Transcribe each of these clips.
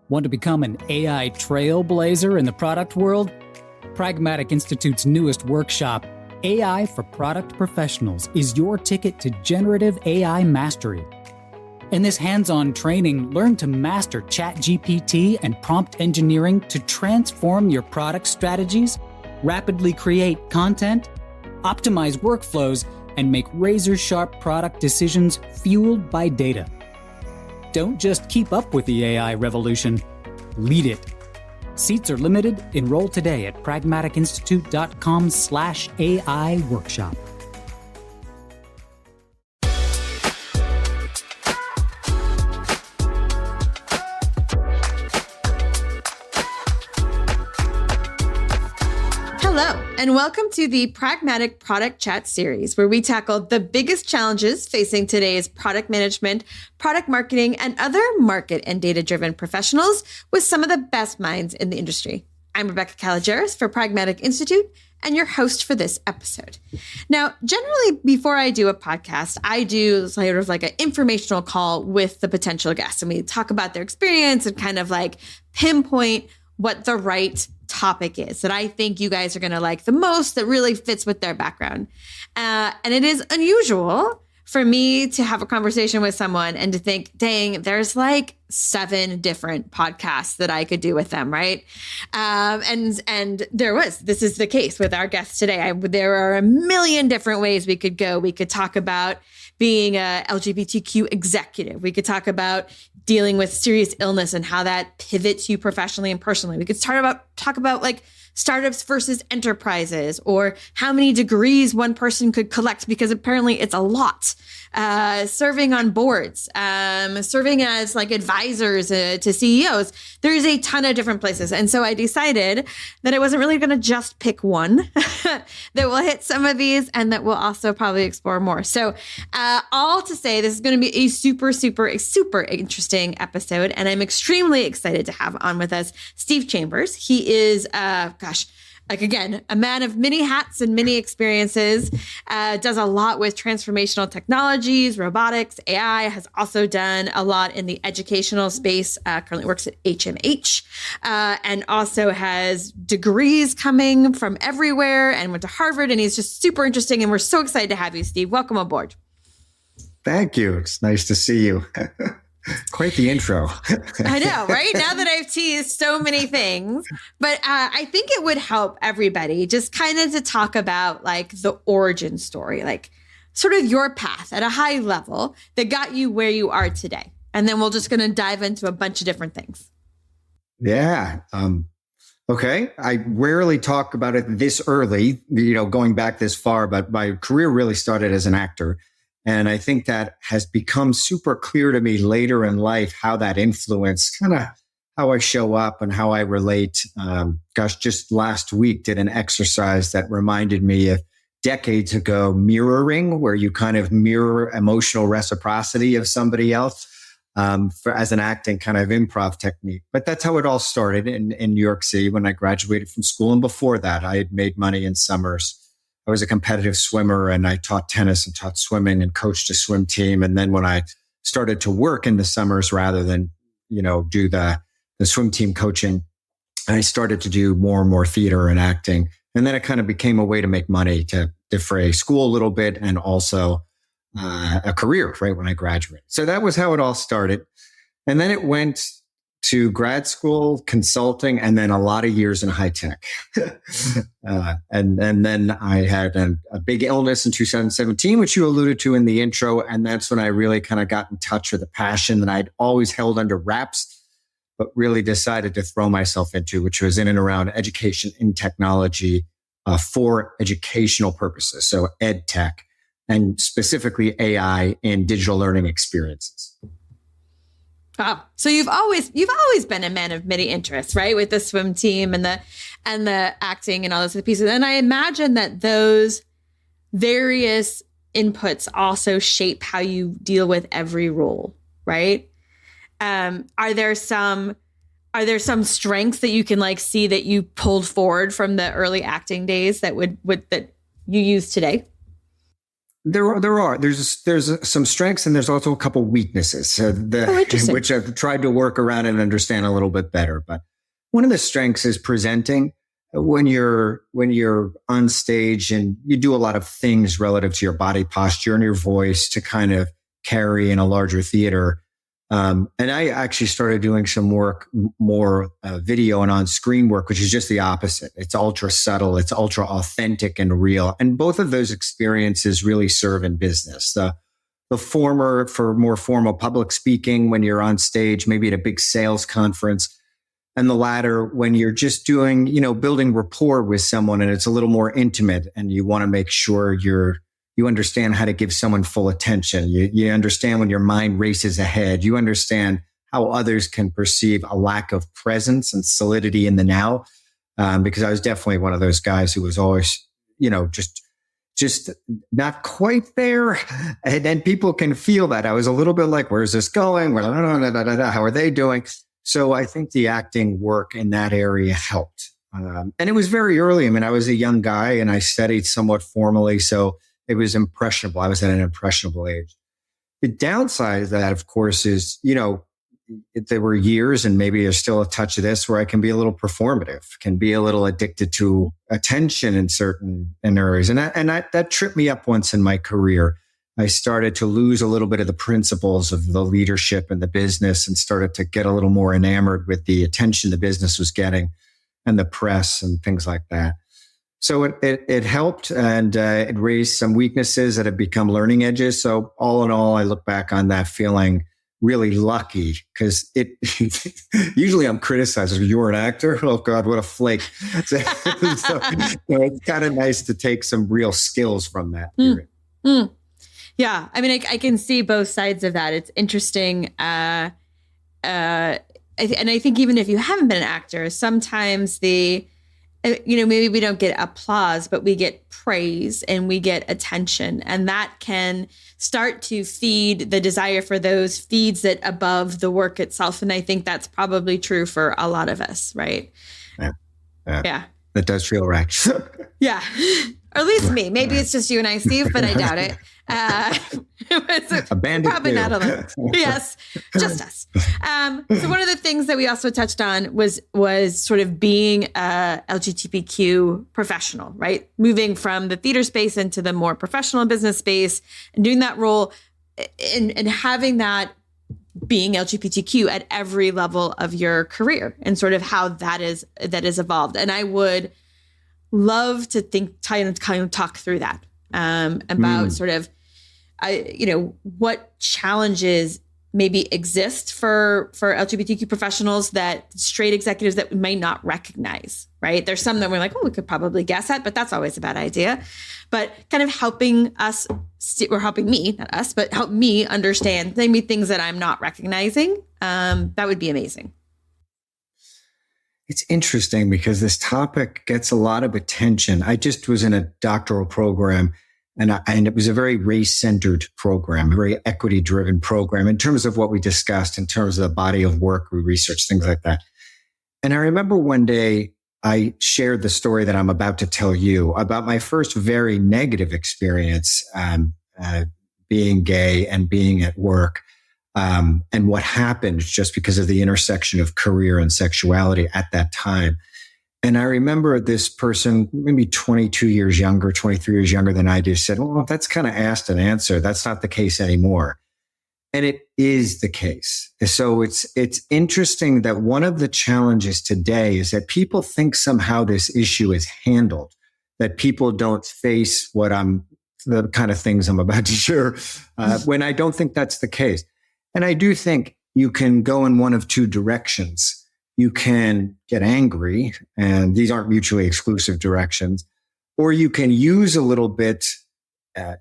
Want to become an AI trailblazer in the product world? Pragmatic Institute's newest workshop, AI for Product Professionals, is your ticket to generative AI mastery. In this hands-on training, learn to master ChatGPT and prompt engineering to transform your product strategies, rapidly create content, optimize workflows, and make razor-sharp product decisions fueled by data. Don't just keep up with the AI revolution, lead it. Seats are limited. Enroll today at pragmaticinstitute.com/AI workshop. Hello, and welcome to the Pragmatic Product Chat series, where we tackle the biggest challenges facing today's product management, product marketing, and other market and data-driven professionals with some of the best minds in the industry. I'm Rebecca Kalogeris for Pragmatic Institute and your host for this episode. Now, generally, before I do a podcast, I do sort of like an informational call with the potential guests, and we talk about their experience and kind of like pinpoint what the right topic is that I think you guys are going to like the most, that really fits with their background. And it is unusual for me to have a conversation with someone and to think, dang, there's like 7 different podcasts that I could do with them, right? And this is the case with our guests today. There are a million different ways we could go. We could talk about being a LGBTQ executive. We could talk about dealing with serious illness and how that pivots you professionally and personally. We could talk about like startups versus enterprises, or how many degrees one person could collect, because apparently it's a lot. Serving on boards, serving as like advisors to CEOs. There's a ton of different places. And so I decided that I wasn't really going to just pick one, that will hit some of these and that we'll also probably explore more. So all to say, this is going to be a super interesting episode. And I'm extremely excited to have on with us Steve Chambers. He is, again, a man of many hats and many experiences, does a lot with transformational technologies, robotics, AI, has also done a lot in the educational space, currently works at HMH, and also has degrees coming from everywhere and went to Harvard, and he's just super interesting. And we're so excited to have you, Steve. Welcome aboard. Thank you. It's nice to see you. Quite the intro. I know, right? Now that I've teased so many things, but I think it would help everybody just kind of to talk about like the origin story, like sort of your path at a high level that got you where you are today. And then we're just going to dive into a bunch of different things. Yeah. Okay. I rarely talk about it this early, going back this far, but my career really started as an actor. And I think that has become super clear to me later in life, how that influenced kind of how I show up and how I relate. Just last week did an exercise that reminded me of decades ago mirroring, where you kind of mirror emotional reciprocity of somebody else as an acting kind of improv technique. But that's how it all started in New York City when I graduated from school. And before that, I had made money in summers. I was a competitive swimmer, and I taught tennis and taught swimming and coached a swim team. And then when I started to work in the summers rather than, do the swim team coaching, I started to do more and more theater and acting. And then it kind of became a way to make money to defray school a little bit and also a career right when I graduated. So that was how it all started. And then it went to grad school, consulting, and then a lot of years in high tech. And then I had a big illness in 2017, which you alluded to in the intro. And that's when I really kind of got in touch with a passion that I'd always held under wraps, but really decided to throw myself into, which was in and around education in technology for educational purposes. So ed tech, and specifically AI in digital learning experiences. Wow. So you've always been a man of many interests, right? With the swim team and the acting and all those pieces. And I imagine that those various inputs also shape how you deal with every role, right? Are there some strengths that you can like see that you pulled forward from the early acting days that would that you use today? There's some strengths and there's also a couple weaknesses which I've tried to work around and understand a little bit better. But one of the strengths is presenting. When you're on stage and you do a lot of things relative to your body posture and your voice to kind of carry in a larger theater. And I actually started doing some work, more video and on-screen work, which is just the opposite. It's ultra subtle. It's ultra authentic and real. And both of those experiences really serve in business. The former for more formal public speaking when you're on stage, maybe at a big sales conference. And the latter when you're just doing, building rapport with someone and it's a little more intimate and you want to make sure you understand how to give someone full attention. You understand when your mind races ahead. You understand how others can perceive a lack of presence and solidity in the now. Because I was definitely one of those guys who was always, just not quite there. And then people can feel that. I was a little bit like, where's this going? How are they doing? So I think the acting work in that area helped. And it was very early. I mean, I was a young guy and I studied somewhat formally. So it was impressionable. I was at an impressionable age. The downside of that, of course, is, there were years and maybe there's still a touch of this where I can be a little performative, can be a little addicted to attention in certain areas. And that tripped me up once in my career. I started to lose a little bit of the principles of the leadership and the business and started to get a little more enamored with the attention the business was getting and the press and things like that. So it helped and it raised some weaknesses that have become learning edges. So all in all, I look back on that feeling really lucky because usually I'm criticized. You're an actor? Oh God, what a flake. So it's kind of nice to take some real skills from that period. Yeah. I mean, I can see both sides of that. It's interesting. And I think even if you haven't been an actor, sometimes maybe we don't get applause, but we get praise and we get attention. And that can start to feed the desire for those feeds it above the work itself. And I think that's probably true for a lot of us, right? Yeah. That does feel right. Yeah. Or at least me. Maybe it's just you and I, Steve, but I doubt it. Probably not alone. Yes, just us. So one of the things that we also touched on was sort of being a LGBTQ professional, right? Moving from the theater space into the more professional business space and doing that role and having that being LGBTQ at every level of your career and sort of how that is evolved. And I would love to kind of talk through that about sort of, what challenges maybe exist for LGBTQ professionals that straight executives that we may not recognize, right? There's some that we're like, we could probably guess at, but that's always a bad idea. But kind of helping us, or helping me, not us, but help me understand maybe things that I'm not recognizing. That would be amazing. It's interesting because this topic gets a lot of attention. I just was in a doctoral program and it was a very race-centered program, a very equity-driven program in terms of what we discussed, in terms of the body of work we researched, things like that. And I remember one day I shared the story that I'm about to tell you about my first very negative experience being gay and being at work. And what happened just because of the intersection of career and sexuality at that time. And I remember this person, maybe 22 years younger, 23 years younger than I do, said, well, that's kind of asked and answered. That's not the case anymore. And it is the case. So it's interesting that one of the challenges today is that people think somehow this issue is handled, that people don't face the kind of things I'm about to share, when I don't think that's the case. And I do think you can go in one of two directions. You can get angry, and these aren't mutually exclusive directions, or you can use a little bit,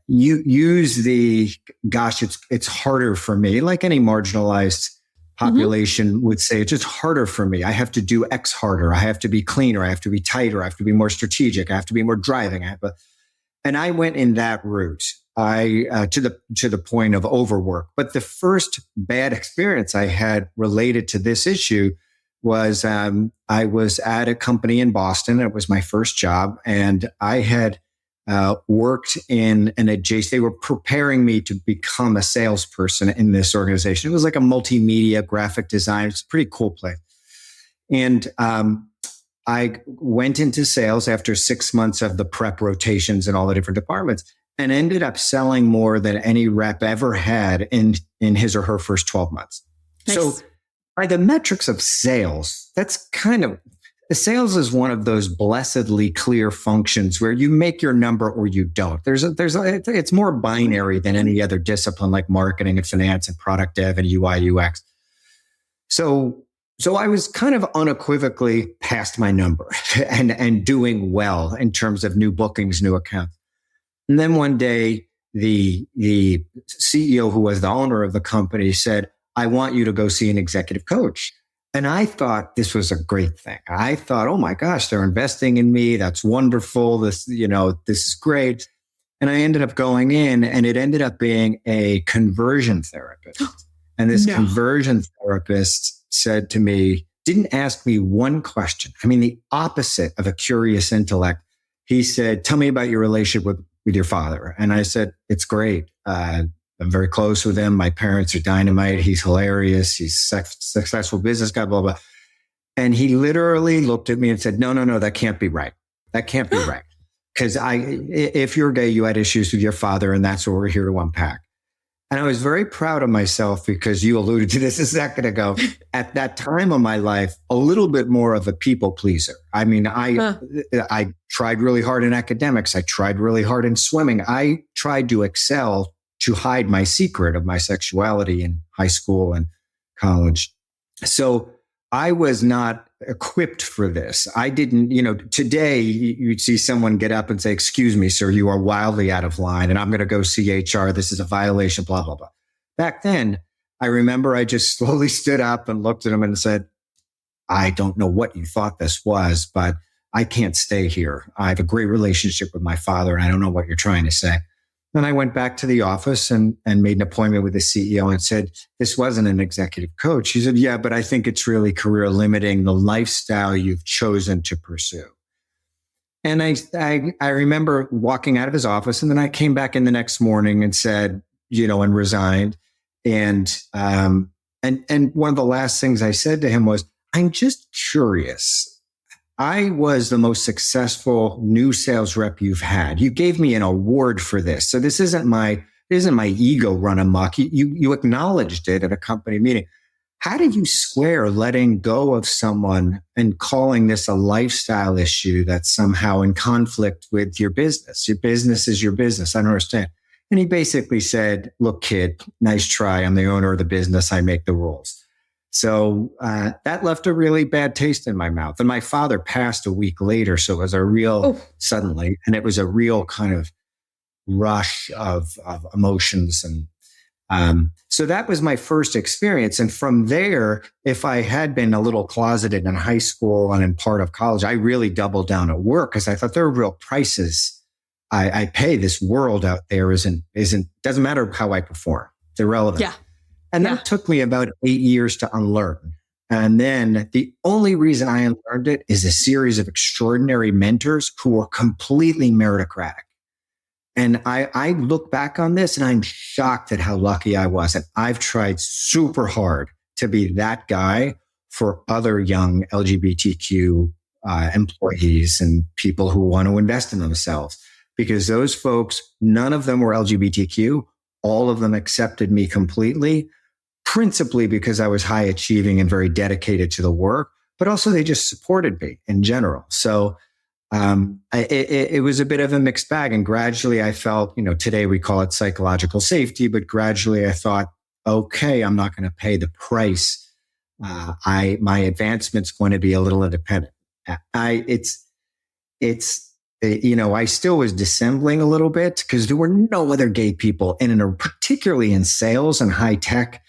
use the, gosh, it's harder for me, like any marginalized population would say, it's just harder for me. I have to do X harder. I have to be cleaner. I have to be tighter. I have to be more strategic. I have to be more driving. And I went in that route. To the point of overwork. But the first bad experience I had related to this issue was I was at a company in Boston. It was my first job, and I had worked in an adjacent, they were preparing me to become a salesperson in this organization. It was like a multimedia graphic design. It's a pretty cool place. And I went into sales after 6 months of the prep rotations in all the different departments and ended up selling more than any rep ever had in his or her first 12 months. Nice. So by the metrics of sales, that's kind of, sales is one of those blessedly clear functions where you make your number or you don't. It's more binary than any other discipline like marketing and finance and product dev and UI UX. So I was kind of unequivocally past my number and doing well in terms of new bookings, new accounts. And then one day, the CEO, who was the owner of the company, said, I want you to go see an executive coach. And I thought this was a great thing. I thought, oh my gosh, they're investing in me. That's wonderful. This is great. And I ended up going in, and it ended up being a conversion therapist. And this conversion therapist said to me, didn't ask me one question. I mean, the opposite of a curious intellect. He said, tell me about your relationship with your father. And I said, it's great. I'm very close with him. My parents are dynamite. He's hilarious. He's a successful business guy, blah, blah. And he literally looked at me and said, no, that can't be right. That can't be right. Because if you're gay, you had issues with your father, and that's what we're here to unpack. And I was very proud of myself because you alluded to this a second ago. At that time of my life, a little bit more of a people pleaser. I mean, I tried really hard in academics. I tried really hard in swimming. I tried to excel to hide my secret of my sexuality in high school and college. So I was not equipped for this. I didn't, today you'd see someone get up and say, excuse me, sir, you are wildly out of line and I'm going to go see HR. This is a violation, blah, blah, blah. Back then, I remember I just slowly stood up and looked at him and said, I don't know what you thought this was, but I can't stay here. I have a great relationship with my father and I don't know what you're trying to say. Then I went back to the office and made an appointment with the CEO and said, this wasn't an executive coach. He said, yeah, but I think it's really career limiting, the lifestyle you've chosen to pursue. And I remember walking out of his office, and then I came back in the next morning and said, and resigned. And one of the last things I said to him was, I'm just curious. I was the most successful new sales rep you've had. You gave me an award for this. So this isn't my ego run amok. You acknowledged it at a company meeting. How do you square letting go of someone and calling this a lifestyle issue that's somehow in conflict with your business? Your business is your business. I don't understand. And he basically said, look, kid, nice try. I'm the owner of the business. I make the rules. So that left a really bad taste in my mouth. And my father passed a week later. So it was a real suddenly, and it was a real kind of rush of emotions. And so that was my first experience. And from there, if I had been a little closeted in high school and in part of college, I really doubled down at work because I thought there are real prices I pay. This world out there doesn't matter how I perform. It's irrelevant. Yeah. And that took me about 8 years to unlearn. And then the only reason I unlearned it is a series of extraordinary mentors who were completely meritocratic. And I look back on this and I'm shocked at how lucky I was. And I've tried super hard to be that guy for other young LGBTQ employees and people who want to invest in themselves. Because those folks, none of them were LGBTQ. All of them accepted me completely, principally because I was high achieving and very dedicated to the work, but also they just supported me in general. So it was a bit of a mixed bag. And gradually I felt, today we call it psychological safety, but gradually I thought, okay, I'm not going to pay the price. My advancement's going to be a little independent. I still was dissembling a little bit because there were no other gay people, and particularly in sales and high tech,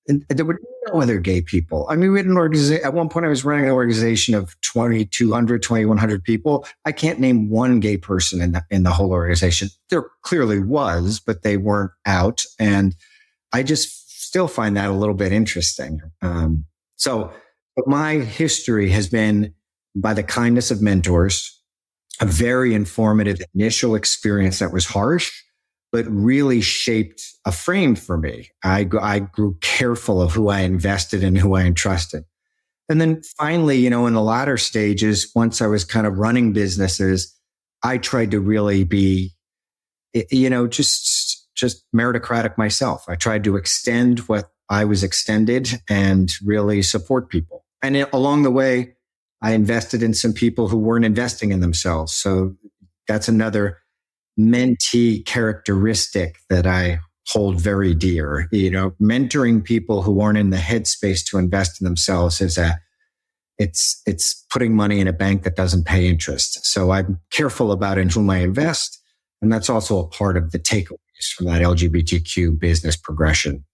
and there were no other gay people. I mean, we had an organization. At one point, I was running an organization of 2,200, 2,100 people. I can't name one gay person in the whole organization. There clearly was, but they weren't out. And I just still find that a little bit interesting. But my history has been by the kindness of mentors a very informative initial experience that was harsh, but really shaped a frame for me. I grew careful of who I invested in, who I entrusted. And then finally, in the latter stages, once I was kind of running businesses, I tried to really be, just meritocratic myself. I tried to extend what I was extended and really support people. And along the way, I invested in some people who weren't investing in themselves. So that's another mentee characteristic that I hold very dear. Mentoring people who aren't in the headspace to invest in themselves it's putting money in a bank that doesn't pay interest. So I'm careful about in whom I invest. And that's also a part of the takeaways from that LGBTQ business progression.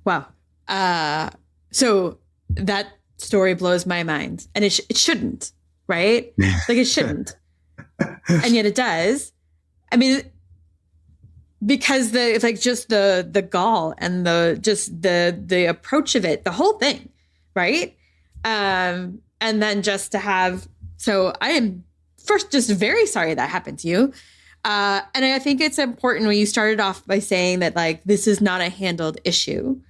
Wow. So that story blows my mind, and it shouldn't, right? Like, it shouldn't. And yet it does. I mean, because the gall and the approach of it, the whole thing, right? And then just to have, so I am first just very sorry that happened to you. And I think it's important when you started off by saying that, like, this is not a handled issue.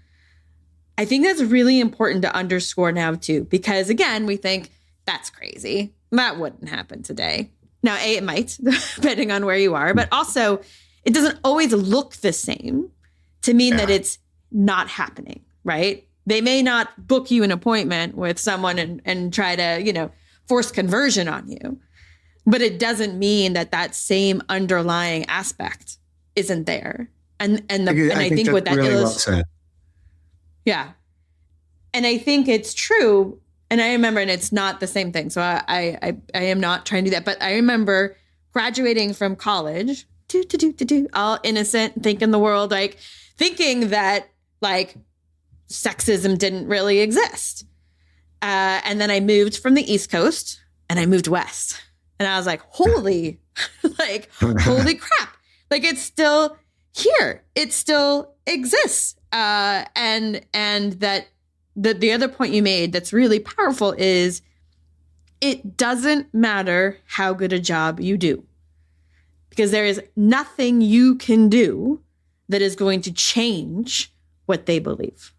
I think that's really important to underscore now too, because again, we think that's crazy. That wouldn't happen today. Now, it might, depending on where you are, but also it doesn't always look the same to mean that it's not happening, right? They may not book you an appointment with someone and try to, force conversion on you, but it doesn't mean that same underlying aspect isn't there. And I think what that really illustrates. Yeah. And I think it's true. And I remember, and it's not the same thing. So I am not trying to do that. But I remember graduating from college, all innocent, thinking the world, like thinking that like sexism didn't really exist. And then I moved from the East Coast and I moved west. And I was like, holy crap. Like, it's still here. It still exists. And that the other point you made that's really powerful is it doesn't matter how good a job you do, because there is nothing you can do that is going to change what they believe.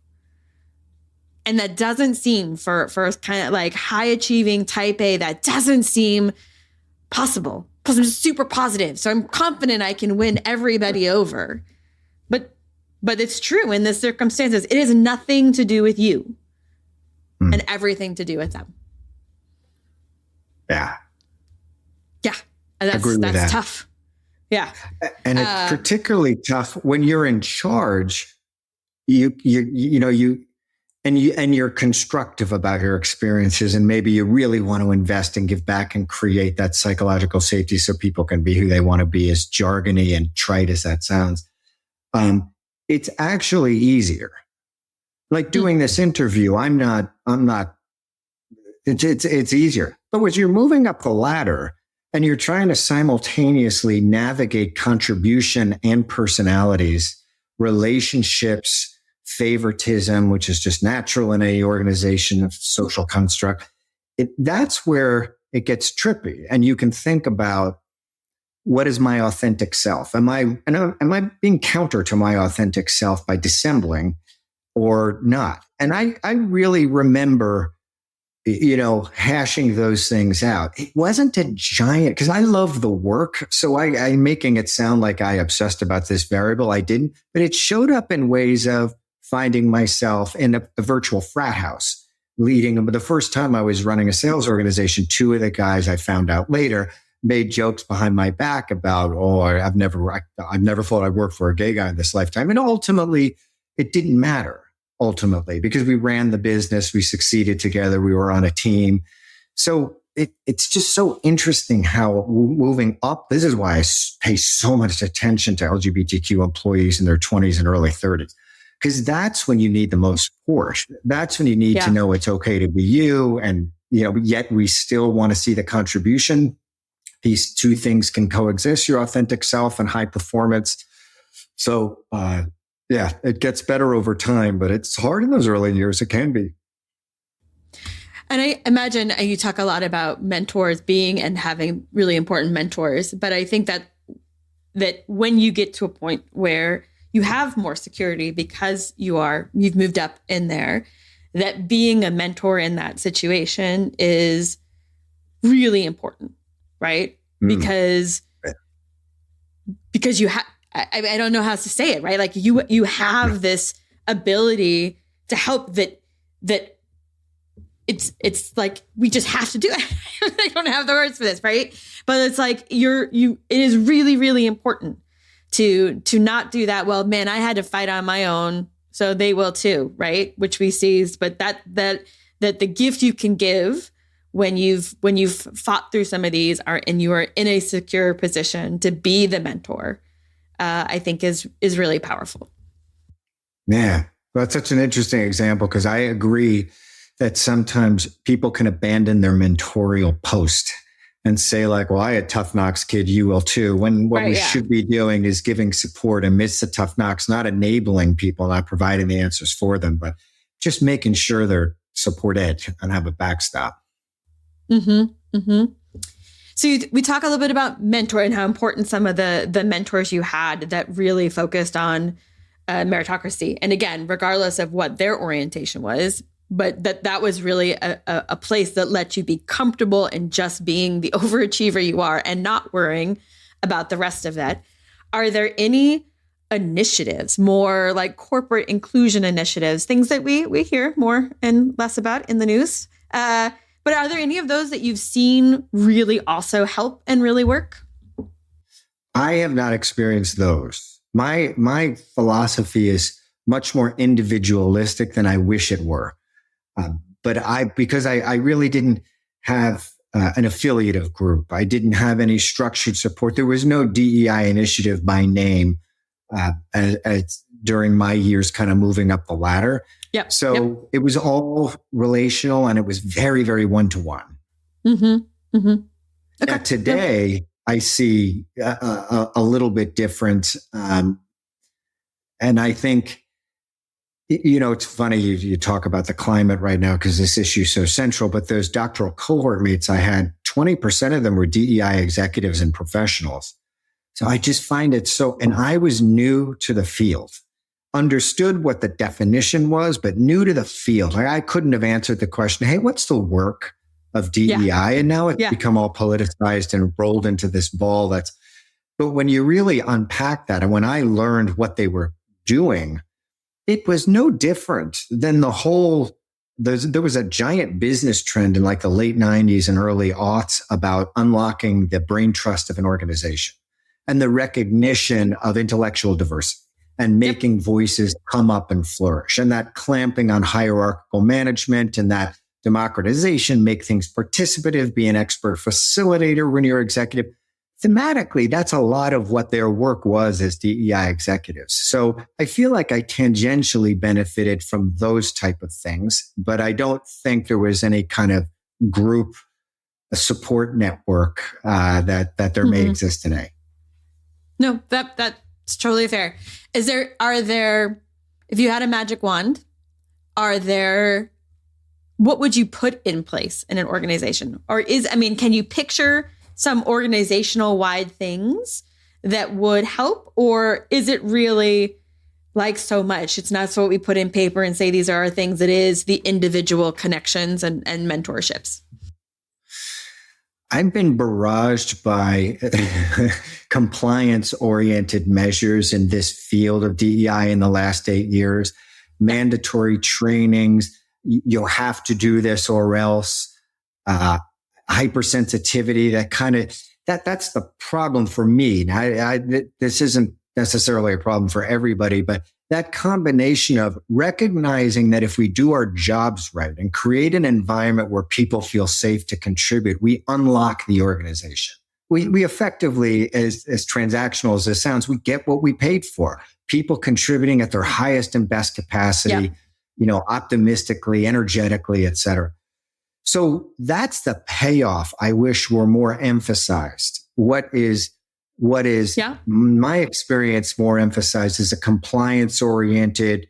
And that doesn't seem for kind of like high achieving type A, that doesn't seem possible, because I'm super positive. So I'm confident I can win everybody over. But it's true in the circumstances. It has nothing to do with you and everything to do with them. Yeah. Yeah. And that's tough. Yeah. And it's particularly tough when you're in charge. You're constructive about your experiences, and maybe you really want to invest and give back and create that psychological safety so people can be who they want to be, as jargony and trite as that sounds. It's actually easier. Like doing this interview, it's easier. But when you're moving up the ladder and you're trying to simultaneously navigate contribution and personalities, relationships, favoritism, which is just natural in any organization of social construct, that's where it gets trippy. And you can think about, what is my authentic self? Am I being counter to my authentic self by dissembling or not? And I really remember, hashing those things out. It wasn't a giant, because I love the work. So I'm making it sound like I obsessed about this variable. I didn't, but it showed up in ways of finding myself in a virtual frat house, leading. But the first time I was running a sales organization, two of the guys, I found out later, made jokes behind my back about, I've never thought I'd work for a gay guy in this lifetime. And ultimately, it didn't matter, because we ran the business, we succeeded together, we were on a team. So it's just so interesting how moving up, this is why I pay so much attention to LGBTQ employees in their 20s and early 30s, because that's when you need the most support. That's when you need to know it's okay to be you. And, yet we still want to see the contribution. These two things can coexist, your authentic self and high performance. So, it gets better over time, but it's hard in those early years. It can be. And I imagine you talk a lot about mentors being and having really important mentors, but I think that when you get to a point where you have more security because you've moved up in there, that being a mentor in that situation is really important, right? Because you have, I don't know how to say it, right? Like you have this ability to help that it's like, we just have to do it. I don't have the words for this, right? But it's like it is really, really important to not do that. Well, man, I had to fight on my own, so they will too, right? Which we see, but that the gift you can give when you've fought through some of these and you are in a secure position to be the mentor, I think is really powerful. Yeah, well, that's such an interesting example, because I agree that sometimes people can abandon their mentorial post and say like, well, I had tough knocks, kid, you will too. When what we should be doing is giving support amidst the tough knocks, not enabling people, not providing the answers for them, but just making sure they're supported and have a backstop. Mm-hmm. Mm-hmm. So we talk a little bit about mentor and how important some of the mentors you had that really focused on meritocracy. And again, regardless of what their orientation was, but that was really a place that let you be comfortable in just being the overachiever you are and not worrying about the rest of that. Are there any initiatives, more like corporate inclusion initiatives, things that we hear more and less about in the news? But are there any of those that you've seen really also help and really work? I have not experienced those. My philosophy is much more individualistic than I wish it were. Because I really didn't have an affiliative group. I didn't have any structured support. There was no DEI initiative by name during my years kind of moving up the ladder. Yep. So It was all relational, and it was very, very one-to-one. Mm-hmm. Mm-hmm. Okay. Today, I see a little bit different. And I think, it's funny you talk about the climate right now because this issue is so central, but those doctoral cohort mates I had, 20% of them were DEI executives and professionals. So I just find it and I was new to the field, understood what the definition was, but new to the field. Like I couldn't have answered the question, hey, what's the work of DEI? Yeah. And now it's become all politicized and rolled into this ball but when you really unpack that, and when I learned what they were doing, it was no different than there was a giant business trend in like the late 90s and early aughts about unlocking the brain trust of an organization and the recognition of intellectual diversity and making voices come up and flourish, and that clamping on hierarchical management and that democratization, make things participative, be an expert facilitator when you're executive. Thematically, that's a lot of what their work was as DEI executives. So I feel like I tangentially benefited from those type of things, but I don't think there was any kind of group, a support network that there may exist today. No, that's totally fair. Are there, if you had a magic wand, what would you put in place in an organization? Or can you picture some organizational wide things that would help? Or is it really like so much? It's not so what we put in paper and say these are our things. It is the individual connections and mentorships. I've been barraged by compliance-oriented measures in this field of DEI in the last 8 years. Mandatory trainings, you'll have to do this or else. Hypersensitivity, that's the problem for me. This isn't necessarily a problem for everybody, but that combination of recognizing that if we do our jobs right and create an environment where people feel safe to contribute, we unlock the organization. We effectively, as transactional as this sounds, we get what we paid for. People contributing at their highest and best capacity, optimistically, energetically, et cetera. So that's the payoff I wish were more emphasized. What is my experience more emphasized is a compliance-oriented,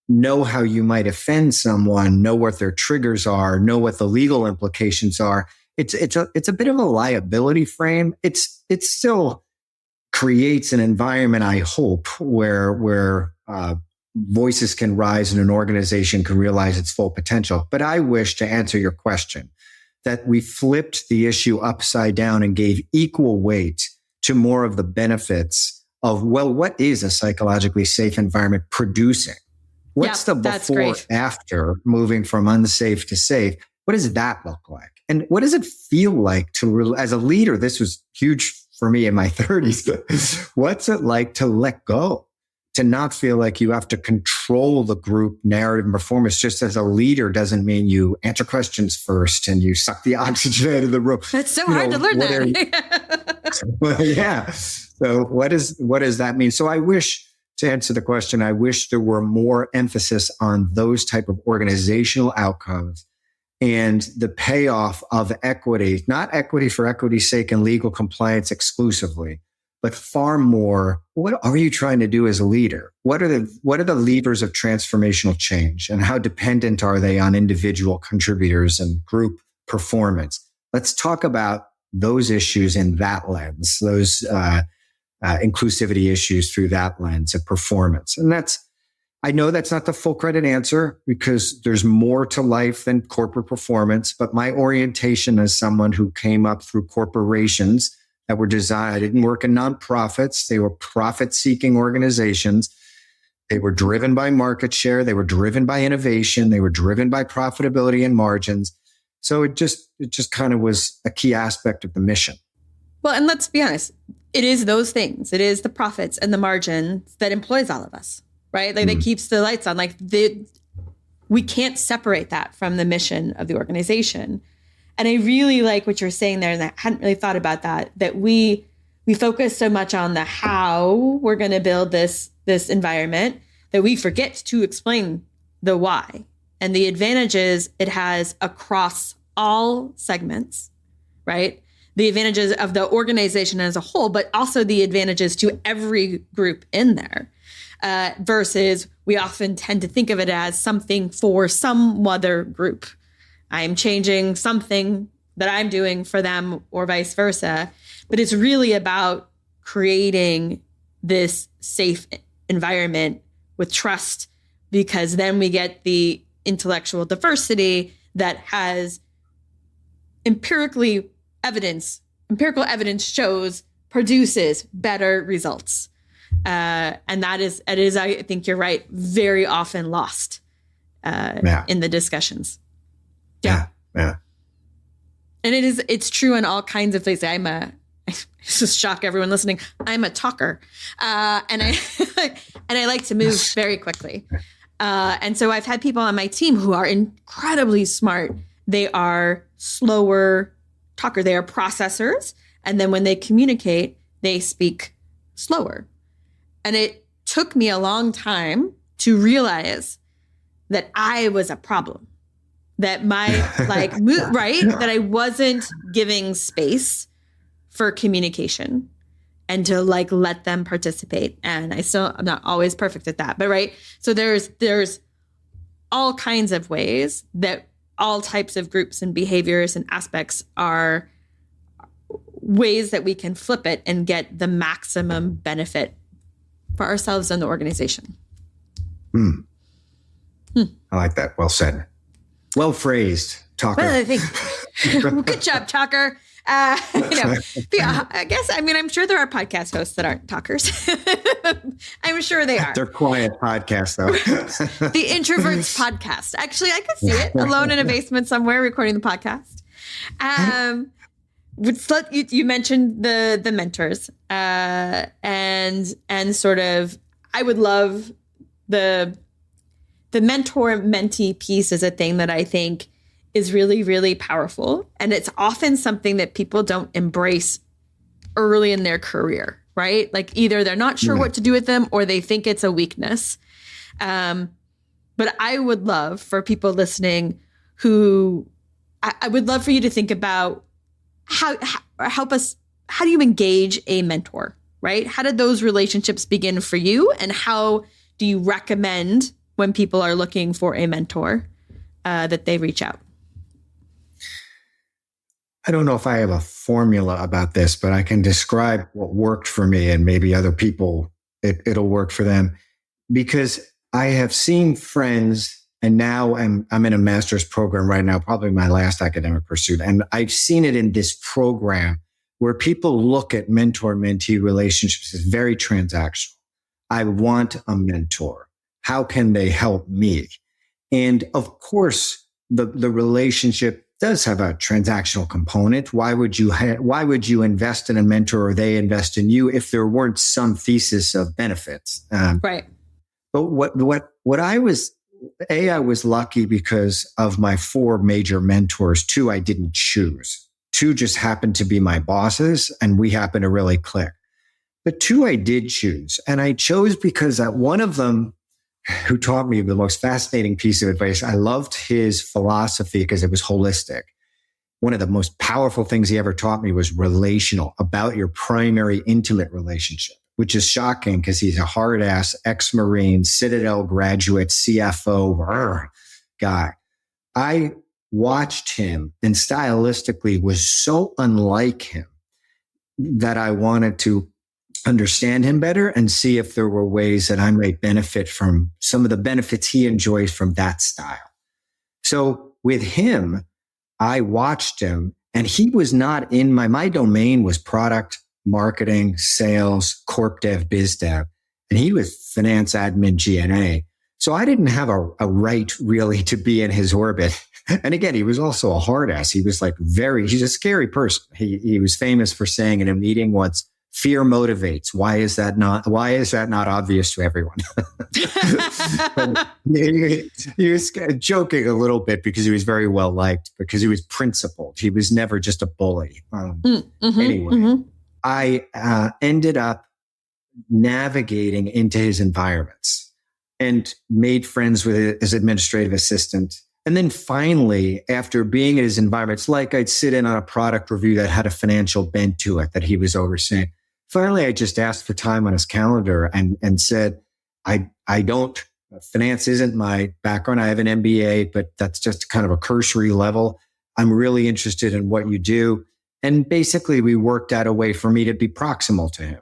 know how you might offend someone, know what their triggers are, know what the legal implications are. It's a bit of a liability frame. It still creates an environment, I hope, where voices can rise and an organization can realize its full potential. But I wish, to answer your question, that we flipped the issue upside down and gave equal weight to more of the benefits of, well, what is a psychologically safe environment producing? What's the before after moving from unsafe to safe? What does that look like? And what does it feel like as a leader? This was huge for me in my 30s. What's it like to let go, to not feel like you have to control the group narrative and performance? Just as a leader doesn't mean you answer questions first and you suck the oxygen out of the room. It's so hard to learn that. Well, yeah. So what does that mean? So I wish, to answer the question, I wish there were more emphasis on those type of organizational outcomes and the payoff of equity, not equity for equity's sake and legal compliance exclusively, but far more, what are you trying to do as a leader? What are the levers of transformational change, and how dependent are they on individual contributors and group performance? Let's talk about those issues in that lens, those inclusivity issues through that lens of performance. And I know that's not the full credit answer, because there's more to life than corporate performance, but my orientation as someone who came up through corporations that were designed, I didn't work in nonprofits. They were profit-seeking organizations. They were driven by market share. They were driven by innovation. They were driven by profitability and margins. So it just kind of was a key aspect of the mission. Well, and let's be honest, it is those things. It is the profits and the margins that employs all of us, right? Like that keeps the lights on. We can't separate that from the mission of the organization. And I really like what you're saying there, and I hadn't really thought about that we focus so much on the how we're going to build this environment that we forget to explain the why and the advantages it has across all segments, right? The advantages of the organization as a whole, but also the advantages to every group in there. Versus we often tend to think of it as something for some other group. I'm changing something that I'm doing for them or vice versa. But it's really about creating this safe environment with trust, because then we get the intellectual diversity that has empirical evidence produces better results. And it is, I think you're right, very often lost in the discussions. Yeah. And it's true in all kinds of places. Just shock everyone listening, I'm a talker. And I like to move very quickly. And so I've had people on my team who are incredibly smart. They are slower talker. They are processors. And then when they communicate, they speak slower. And it took me a long time to realize that I was a problem. That that I wasn't giving space for communication and to let them participate. And I'm not always perfect at that, but right. So there's all kinds of ways that all types of groups and behaviors and aspects are ways that we can flip it and get the maximum benefit for ourselves and the organization. I like that. Well said. Well phrased, talker. Well, I think good job, talker. I guess, I'm sure there are podcast hosts that aren't talkers. I'm sure they are. They're quiet podcasts, though. The Introverts podcast. Actually, I could see it alone in a basement somewhere recording the podcast. You mentioned the mentors, and sort of, I would love the mentor-mentee piece is a thing that I think is really, really powerful. And it's often something that people don't embrace early in their career, right? Like either they're not sure what to do with them or they think it's a weakness. But I would love for people listening I would love for you to think about how do you engage a mentor, right? How did those relationships begin for you? And how do you recommend when people are looking for a mentor that they reach out? I don't know if I have a formula about this, but I can describe what worked for me, and maybe other people, it'll work for them. Because I have seen friends, and now I'm in a master's program right now, probably my last academic pursuit. And I've seen it in this program where people look at mentor-mentee relationships as very transactional. I want a mentor. How can they help me? And of course, the relationship does have a transactional component. Why would you invest in a mentor or they invest in you if there weren't some thesis of benefits? Right. But what I was lucky because of my 4 major mentors. 2 I didn't choose. 2 just happened to be my bosses, and we happened to really click. But 2 I did choose, and I chose because one of them, who taught me the most fascinating piece of advice. I loved his philosophy because it was holistic. One of the most powerful things he ever taught me was relational, about your primary intimate relationship, which is shocking because he's a hard ass ex-Marine, Citadel graduate, CFO guy. I watched him and stylistically was so unlike him that I wanted to understand him better and see if there were ways that I might benefit from some of the benefits he enjoys from that style. So with him, I watched him, and he was not in my domain was product, marketing, sales, corp dev, biz dev, and he was finance, admin, G&A. So I didn't have a right really to be in his orbit. And again, he was also a hard ass. He was he's a scary person. He was famous for saying in a meeting once, fear motivates. Why is that not obvious to everyone? He was joking a little bit because he was very well liked, because he was principled. He was never just a bully. Anyway, I ended up navigating into his environments and made friends with his administrative assistant. And then finally, after being in his environments, I'd sit in on a product review that had a financial bent to it that he was overseeing. Finally, I just asked for time on his calendar and said, finance isn't my background. I have an MBA, but that's just kind of a cursory level. I'm really interested in what you do. And basically, we worked out a way for me to be proximal to him.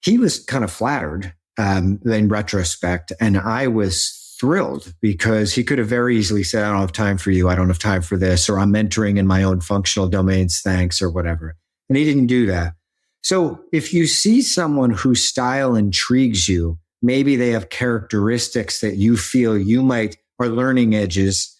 He was kind of flattered in retrospect, and I was thrilled because he could have very easily said, I don't have time for you. I don't have time for this, or I'm mentoring in my own functional domains. Thanks, or whatever. And he didn't do that. So if you see someone whose style intrigues you, maybe they have characteristics that you feel are learning edges,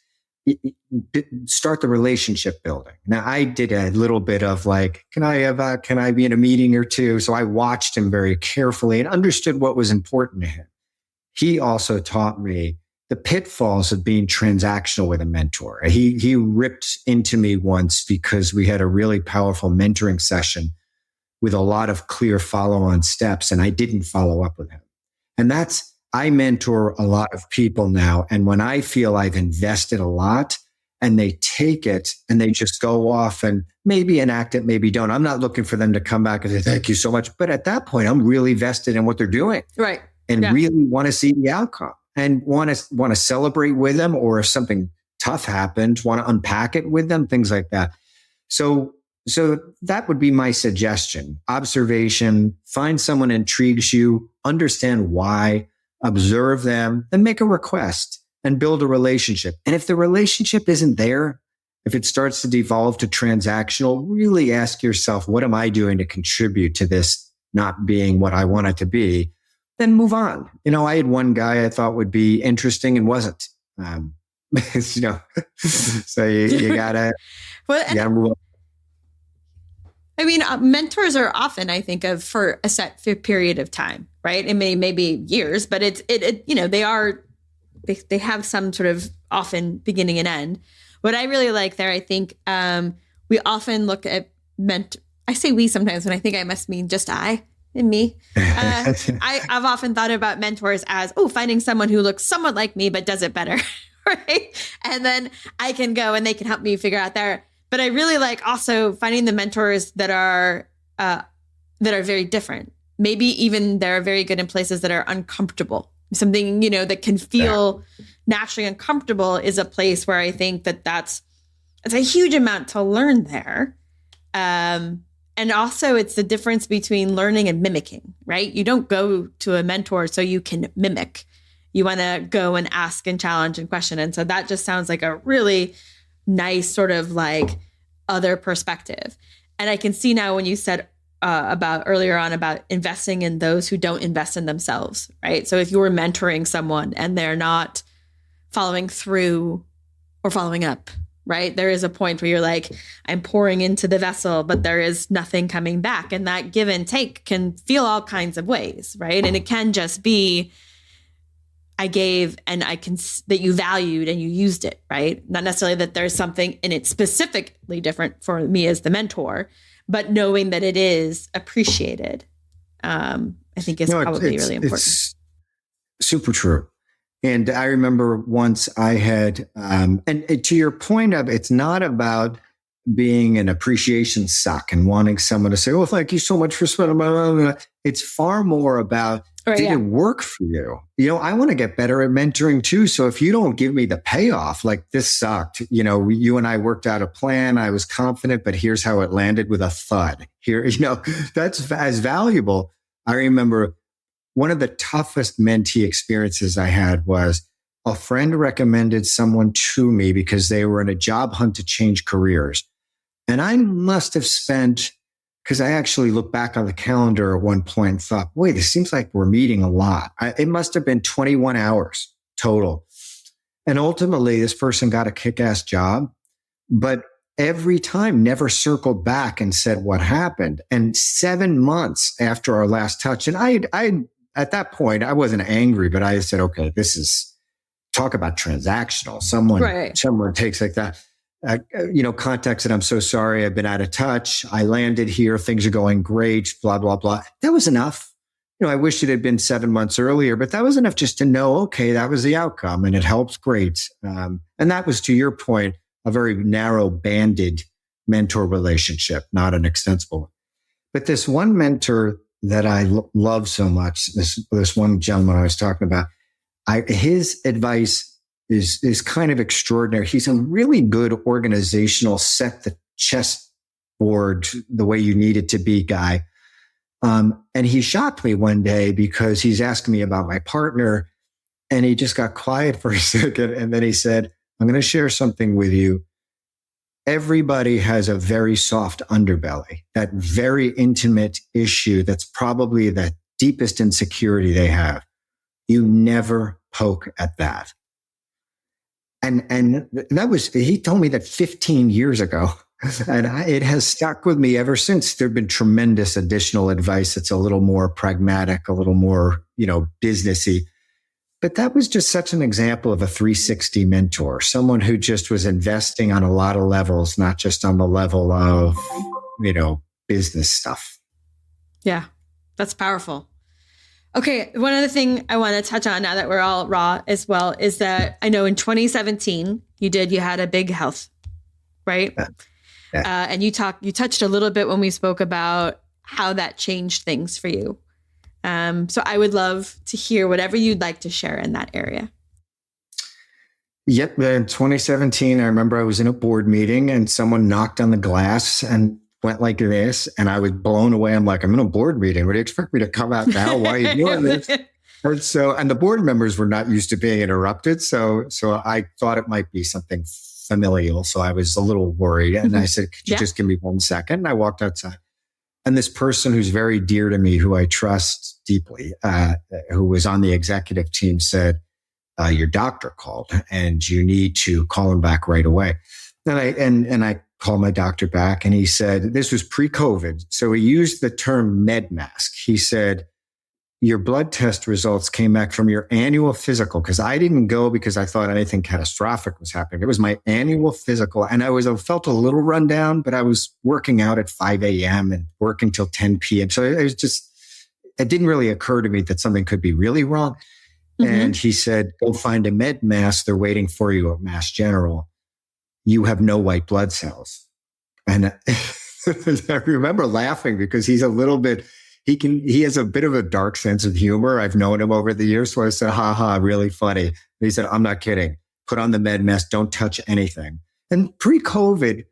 start the relationship building. Now, I did a little bit of can I be in a meeting or two? So I watched him very carefully and understood what was important to him. He also taught me the pitfalls of being transactional with a mentor. He ripped into me once because we had a really powerful mentoring session with a lot of clear follow-on steps, and I didn't follow up with him. And I mentor a lot of people now. And when I feel I've invested a lot and they take it and they just go off and maybe enact it, maybe don't, I'm not looking for them to come back and say, thank you so much. But at that point, I'm really vested in what they're doing. Right. And really want to see the outcome and want to celebrate with them. Or if something tough happened, want to unpack it with them, things like that. So that would be my suggestion. Observation, find someone intrigues you, understand why, observe them, then make a request and build a relationship. And if the relationship isn't there, if it starts to devolve to transactional, really ask yourself, what am I doing to contribute to this not being what I want it to be? Then move on. I had one guy I thought would be interesting and wasn't. So you gotta move on. I mean, mentors are often, I think, for a set period of time, right? It may be years, but they have some sort of often beginning and end. What I really like there, I think, we often look at I say we sometimes when I think I must mean just I and me. I've often thought about mentors as, finding someone who looks somewhat like me, but does it better, right? And then I can go and they can help me figure out there. But I really like also finding the mentors that are very different. Maybe even they're very good in places that are uncomfortable something, that can feel naturally uncomfortable is a place where I think it's a huge amount to learn there. And also it's the difference between learning and mimicking, right? You don't go to a mentor so you can mimic. You want to go and ask and challenge and question. And so that just sounds like a really nice sort of like other perspective. And I can see now when you said about earlier on about investing in those who don't invest in themselves, right? So if you were mentoring someone and they're not following through or following up, right? There is a point where you're like, I'm pouring into the vessel, but there is nothing coming back. And that give and take can feel all kinds of ways, right? And it can just be, I gave and that you valued and you used it, right? Not necessarily that there's something in it specifically different for me as the mentor, but knowing that it is appreciated, I think is probably really important. It's super true. And I remember once I had, and to your point of, it's not about being an appreciation suck and wanting someone to say, "Oh, thank you so much for spending my money." It's far more about, did it work for you? I want to get better at mentoring too. So if you don't give me the payoff, like this sucked, you and I worked out a plan. I was confident, but here's how it landed with a thud. Here, that's as valuable. I remember one of the toughest mentee experiences I had was a friend recommended someone to me because they were in a job hunt to change careers. And I must have spent, because I actually looked back on the calendar at one point and thought, wait, it seems like we're meeting a lot. It must have been 21 hours total. And ultimately, this person got a kick-ass job, but every time never circled back and said what happened. And 7 months after our last touch, and I at that point, I wasn't angry, but I said, okay, this is talk about transactional. Someone takes like that. Contacted, I'm so sorry, I've been out of touch. I landed here. Things are going great, blah, blah, blah. That was enough. I wish it had been 7 months earlier, but that was enough just to know, okay, that was the outcome and it helps great. And that was, to your point, a very narrow banded mentor relationship, not an extensible one. But this one mentor that I love so much, this one gentleman I was talking about, his advice is kind of extraordinary. He's a really good organizational, set the chessboard the way you need it to be guy. And he shocked me one day because he's asking me about my partner, and he just got quiet for a second. And then he said, I'm going to share something with you. Everybody has a very soft underbelly, that very intimate issue that's probably the deepest insecurity they have. You never poke at that. And that was, he told me that 15 years ago. And it has stuck with me ever since. There've been tremendous additional advice that's a little more pragmatic, a little more, businessy. But that was just such an example of a 360 mentor, someone who just was investing on a lot of levels, not just on the level of, business stuff. Yeah, that's powerful. Okay, one other thing I want to touch on now that we're all raw as well is that I know in 2017 you had a big health, right? Yeah. And you touched a little bit when we spoke about how that changed things for you. So I would love to hear whatever you'd like to share in that area. Yep. In 2017, I remember I was in a board meeting and someone knocked on the glass and went like this. And I was blown away. I'm like, I'm in a board meeting. What do you expect me to come out now? Why are you doing this? And the board members were not used to being interrupted. So I thought it might be something familial. So I was a little worried. And I said, could you just give me 1 second? And I walked outside. And this person who's very dear to me, who I trust deeply, who was on the executive team, said, your doctor called and you need to call him back right away. And I called my doctor back and he said, this was pre-COVID. So he used the term med mask. He said, your blood test results came back from your annual physical, because I didn't go because I thought anything catastrophic was happening. It was my annual physical. And I felt a little run down, but I was working out at 5 a.m. and working till 10 p.m. So it didn't really occur to me that something could be really wrong. Mm-hmm. And he said, go find a med mask. They're waiting for you at Mass General. You have no white blood cells. And I remember laughing because he's a little bit he has a bit of a dark sense of humor. I've known him over the years. So I said, ha ha, really funny. And he said, I'm not kidding. Put on the med mask. Don't touch anything. And pre-COVID,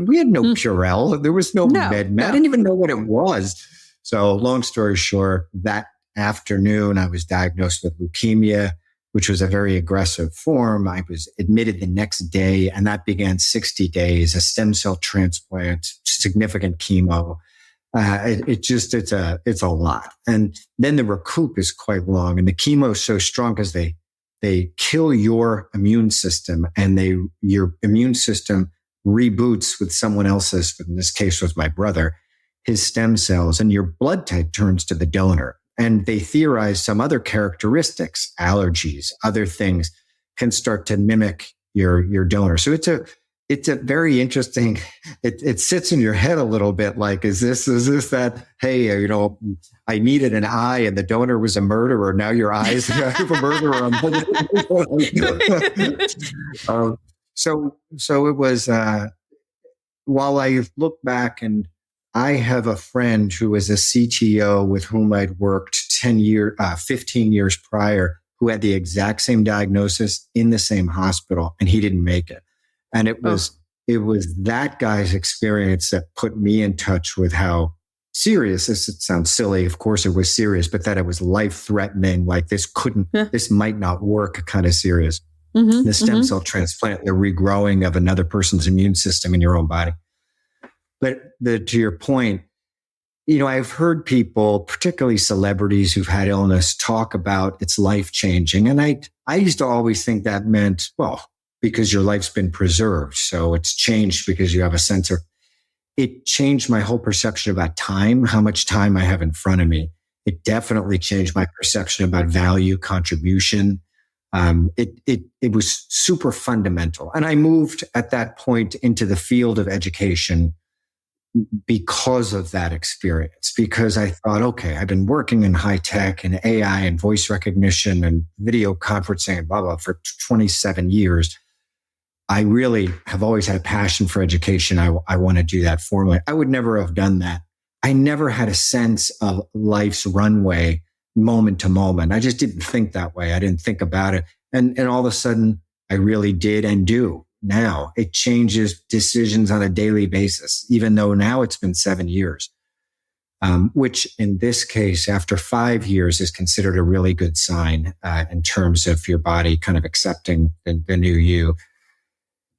we had no Purell. There was no med mask. I didn't even know what it was. So long story short, that afternoon, I was diagnosed with leukemia, which was a very aggressive form. I was admitted the next day, and that began 60 days, a stem cell transplant, significant chemo. It's a lot. And then the recoup is quite long, and the chemo is so strong because they kill your immune system, and your immune system reboots with someone else's, in this case was my brother, his stem cells, and your blood type turns to the donor. And they theorize some other characteristics, allergies, other things can start to mimic your donor. So it's a very interesting, it sits in your head a little bit like, is this that, hey, I needed an eye and the donor was a murderer. Now your eyes have a murderer. So it was, while I look back, and I have a friend who was a CTO with whom I'd worked 15 years prior, who had the exact same diagnosis in the same hospital, and he didn't make it. And it was that guy's experience that put me in touch with how serious this. It sounds silly. Of course it was serious, but that it was life-threatening. Like this might not work kind of serious. Mm-hmm, the stem cell transplant, the regrowing of another person's immune system in your own body. But to your point, I've heard people, particularly celebrities who've had illness, talk about it's life-changing. And I used to always think that meant, well, because your life's been preserved. So it's changed because you have a sensor. It changed my whole perception about time, how much time I have in front of me. It definitely changed my perception about value, contribution. It was super fundamental. And I moved at that point into the field of education because of that experience, because I thought, okay, I've been working in high tech and AI and voice recognition and video conferencing and blah, blah, for 27 years. I really have always had a passion for education. I want to do that formally. I would never have done that. I never had a sense of life's runway moment to moment. I just didn't think that way. I didn't think about it. And all of a sudden I really did and do. Now it changes decisions on a daily basis, even though now it's been 7 years, which in this case, after 5 years is considered a really good sign in terms of your body kind of accepting the new you.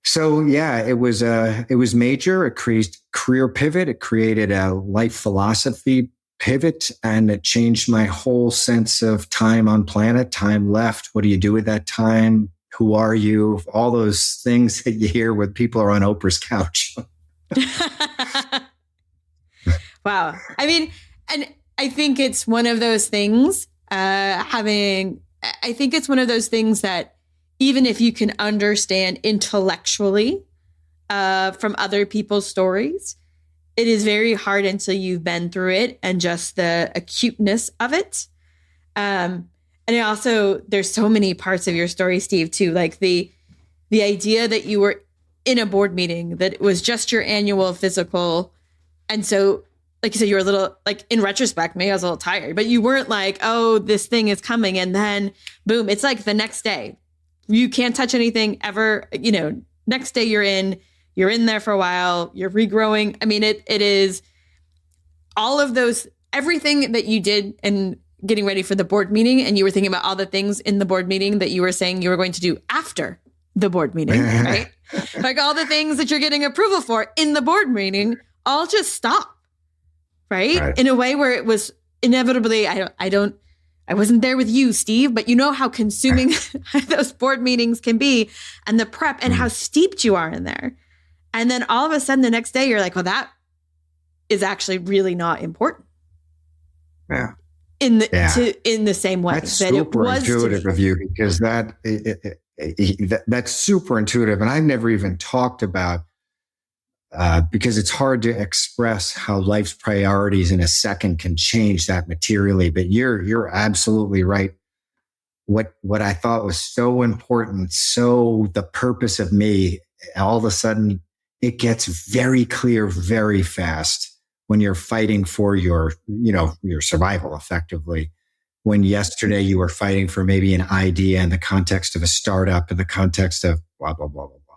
So yeah, it was major. It created career pivot. It created a life philosophy pivot, and it changed my whole sense of time on planet, time left. What do you do with that time? Who are you? All those things that you hear when people are on Oprah's couch. Wow. I mean, and I think it's one of those things, I think it's one of those things that even if you can understand intellectually from other people's stories, it is very hard until you've been through it and just the acuteness of it. And also, there's so many parts of your story, Steve, too, like the idea that you were in a board meeting, that it was just your annual physical. And so, like you said, you were a little, like in retrospect, maybe I was a little tired, but you weren't like, oh, this thing is coming. And then boom, it's like the next day. You can't touch anything ever. Next day you're in there for a while, you're regrowing. I mean, it is all of those, everything that you did and getting ready for the board meeting, and you were thinking about all the things in the board meeting that you were saying you were going to do after the board meeting, right? Like all the things that you're getting approval for in the board meeting all just stop, right? In a way where it was inevitably, I wasn't there with you, Steve, but you know how consuming those board meetings can be, and the prep and how steeped you are in there. And then all of a sudden the next day you're like, well, that is actually really not important. Yeah. In the same way that's that it was intuitive of you, because that's super intuitive, and I've never even talked about because it's hard to express how life's priorities in a second can change that materially. But you're absolutely right. What I thought was so important, so the purpose of me, all of a sudden it gets very clear very fast when you're fighting for your survival effectively. When yesterday you were fighting for maybe an idea in the context of a startup, in the context of blah, blah, blah, blah, blah.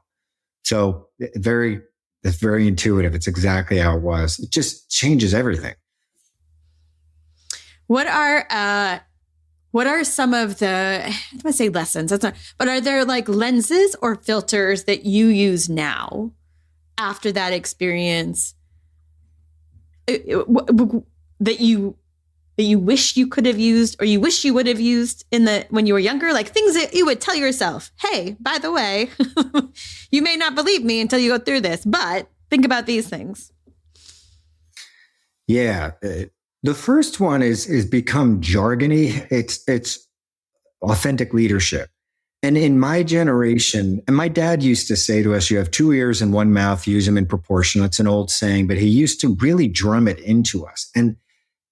So it's very intuitive. It's exactly how it was. It just changes everything. What are some of the, I don't want to say lessons, but are there like lenses or filters that you use now after that experience that you wish you could have used, or you wish you would have used when you were younger, like things that you would tell yourself, hey, by the way, you may not believe me until you go through this, but think about these things. Yeah. The first one is become jargony. It's authentic leadership. And in my generation, and my dad used to say to us, you have two ears and one mouth, use them in proportion. It's an old saying, but he used to really drum it into us. And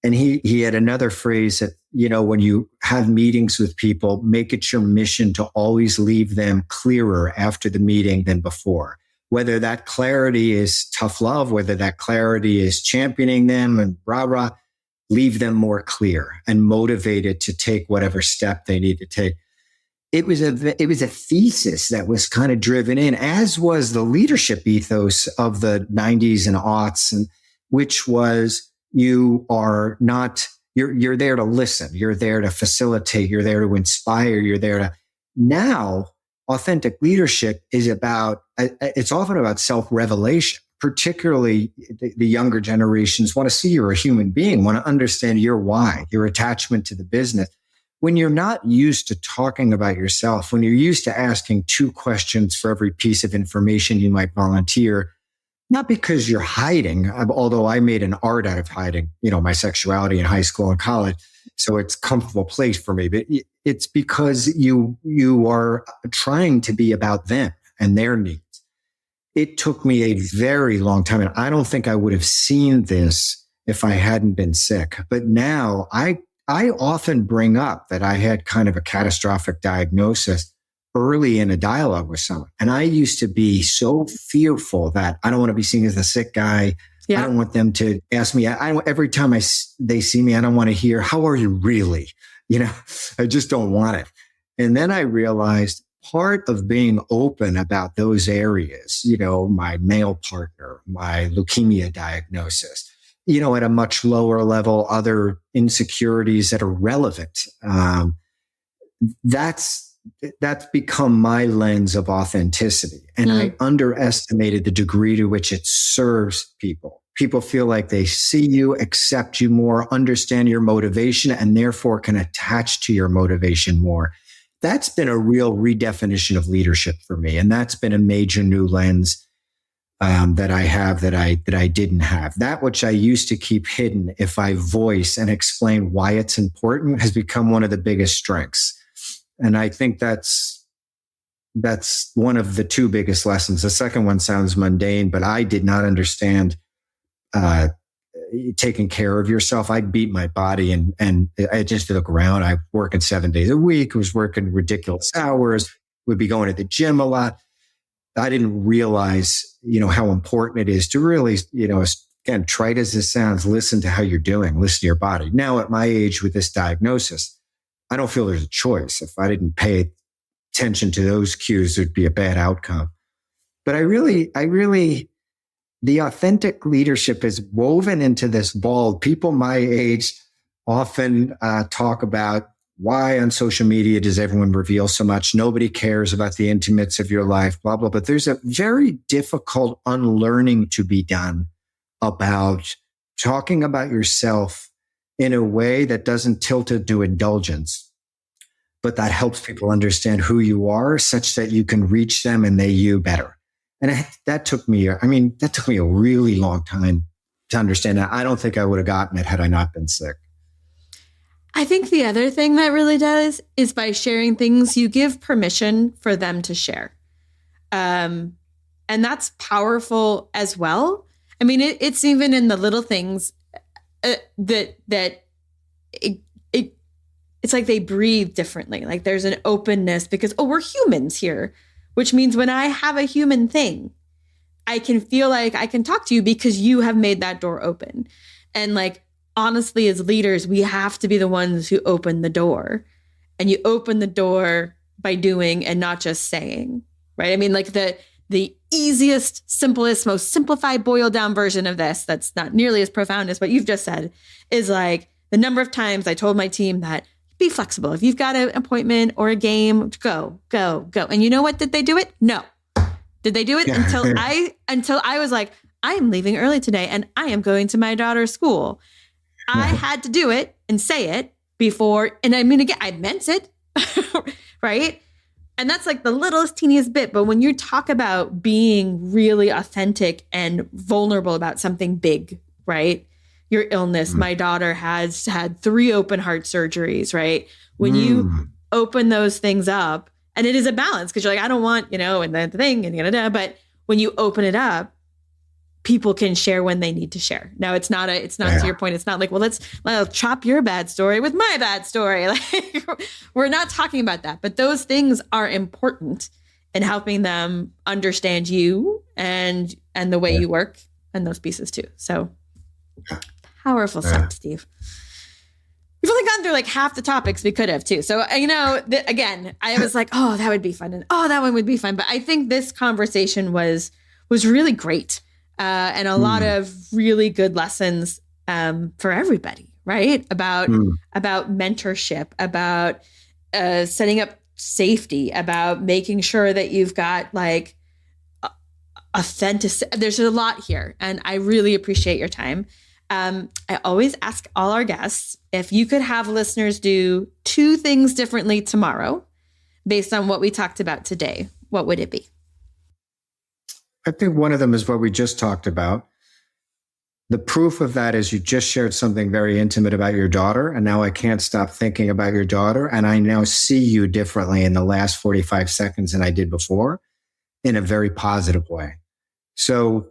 he had another phrase that, when you have meetings with people, make it your mission to always leave them clearer after the meeting than before. Whether that clarity is tough love, whether that clarity is championing them and rah, rah, leave them more clear and motivated to take whatever step they need to take. It was a thesis that was kind of driven in, as was the leadership ethos of the 90s and aughts, and which was, you're there to listen. You're there to facilitate. You're there to inspire. You're there to. Now, authentic leadership is it's often about self-revelation. Particularly the younger generations want to see you're a human being, want to understand your why, your attachment to the business. When you're not used to talking about yourself, when you're used to asking 2 questions for every piece of information you might volunteer, not because you're hiding, although I made an art out of hiding, my sexuality in high school and college. So it's a comfortable place for me, but it's because you are trying to be about them and their needs. It took me a very long time, and I don't think I would have seen this if I hadn't been sick. But now I often bring up that I had kind of a catastrophic diagnosis early in a dialogue with someone. And I used to be so fearful that I don't want to be seen as the sick guy. Yeah. I don't want them to ask me. Every time they see me, I don't want to hear, how are you really? I just don't want it. And then I realized part of being open about those areas, my male partner, my leukemia diagnosis, at a much lower level, other insecurities that are relevant. That's become my lens of authenticity. And I underestimated the degree to which it serves people. People feel like they see you, accept you more, understand your motivation, and therefore can attach to your motivation more. That's been a real redefinition of leadership for me. And that's been a major new lens that I have that I didn't have. That which I used to keep hidden, if I voice and explain why it's important, has become one of the biggest strengths. And I think that's one of the 2 biggest lessons. The second one sounds mundane, but I did not understand taking care of yourself. I beat my body and I just look around. I working 7 days a week, was working ridiculous hours, would be going to the gym a lot. I didn't realize, how important it is to really, again, trite as this sounds, listen to how you're doing, listen to your body. Now at my age with this diagnosis, I don't feel there's a choice. If I didn't pay attention to those cues, there'd be a bad outcome. But I really, the authentic leadership is woven into this ball. People my age often talk about, why on social media does everyone reveal so much? Nobody cares about the intimates of your life, blah, blah. But there's a very difficult unlearning to be done about talking about yourself in a way that doesn't tilt it to indulgence, but that helps people understand who you are such that you can reach them and they you better. And that took me a really long time to understand that. I don't think I would have gotten it had I not been sick. I think the other thing that really does is by sharing things, you give permission for them to share. And that's powerful as well. I mean, it's even in the little things that it's like they breathe differently. Like there's an openness because, we're humans here, which means when I have a human thing, I can feel like I can talk to you because you have made that door open. And like, honestly, as leaders, we have to be the ones who open the door. And you open the door by doing and not just saying, right? I mean, like the easiest, simplest, most simplified, boiled down version of this, that's not nearly as profound as what you've just said, is like the number of times I told my team that be flexible. If you've got an appointment or a game, go. And you know what? Did they do it? No. Did they do it? Until I was like, I am leaving early today and I am going to my daughter's school. I had to do it and say it before. And I mean, again, I meant it, right? And that's like the littlest, teeniest bit. But when you talk about being really authentic and vulnerable about something big, right? Your illness. My daughter has had 3 open heart surgeries, right? When you open those things up, and it is a balance because you're like, I don't want, and the thing and but when you open it up, people can share when they need to share. Now it's not to your point. It's not like, well, let's chop your bad story with my bad story. Like we're not talking about that, but those things are important in helping them understand you and the way you work and those pieces too. So powerful stuff, Steve. We've only gone through like half the topics we could have too. So, again, I was like, oh, that would be fun. And that one would be fun. But I think this conversation was really great. And a lot of really good lessons for everybody, right? About mentorship, about setting up safety, about making sure that you've got like authentic. There's a lot here, and I really appreciate your time. I always ask all our guests if you could have listeners do 2 things differently tomorrow based on what we talked about today. What would it be? I think one of them is what we just talked about. The proof of that is you just shared something very intimate about your daughter, and now I can't stop thinking about your daughter, and I now see you differently in the last 45 seconds than I did before in a very positive way. So,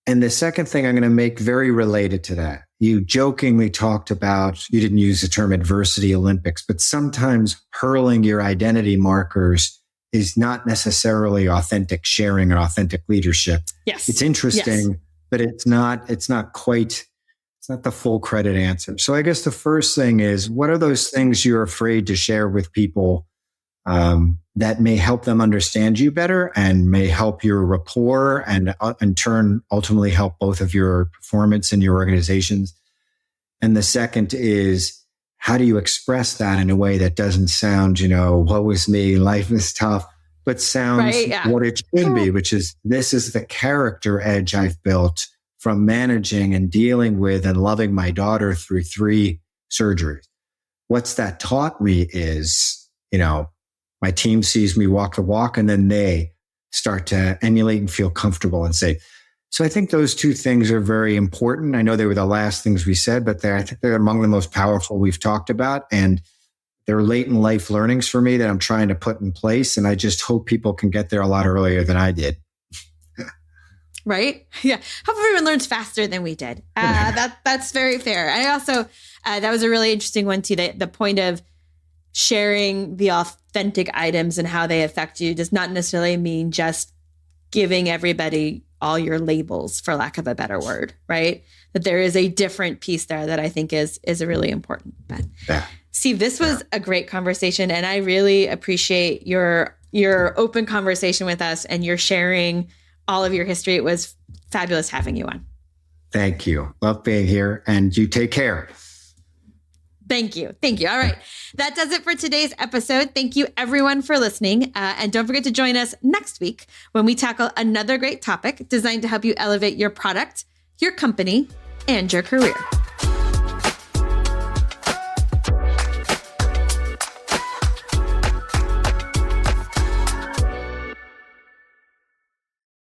and the second thing I'm going to make very related to that. You jokingly talked about, you didn't use the term adversity Olympics, but sometimes hurling your identity markers is not necessarily authentic sharing or authentic leadership. Yes. It's interesting, but it's not the full credit answer. So I guess the first thing is, what are those things you're afraid to share with people that may help them understand you better and may help your rapport and in turn ultimately help both of your performance in your organizations? And the second is, how do you express that in a way that doesn't sound, woe is me, life is tough, but sounds what it should be, which is, this is the character edge I've built from managing and dealing with and loving my daughter through 3 surgeries. What's that taught me is, my team sees me walk the walk, and then they start to emulate and feel comfortable and safe. So I think those 2 things are very important. I know they were the last things we said, but I think they're among the most powerful we've talked about. And they're late in life learnings for me that I'm trying to put in place. And I just hope people can get there a lot earlier than I did. Right? Yeah. Hope everyone learns faster than we did. That's very fair. I also, that was a really interesting one too. The point of sharing the authentic items and how they affect you does not necessarily mean just giving everybody all your labels, for lack of a better word, right? That there is a different piece there that I think is really important. But Steve, this was a great conversation, and I really appreciate your open conversation with us and your sharing all of your history. It was fabulous having you on. Thank you. Love being here, and you take care. Thank you. All right. That does it for today's episode. Thank you everyone for listening. And don't forget to join us next week when we tackle another great topic designed to help you elevate your product, your company, and your career.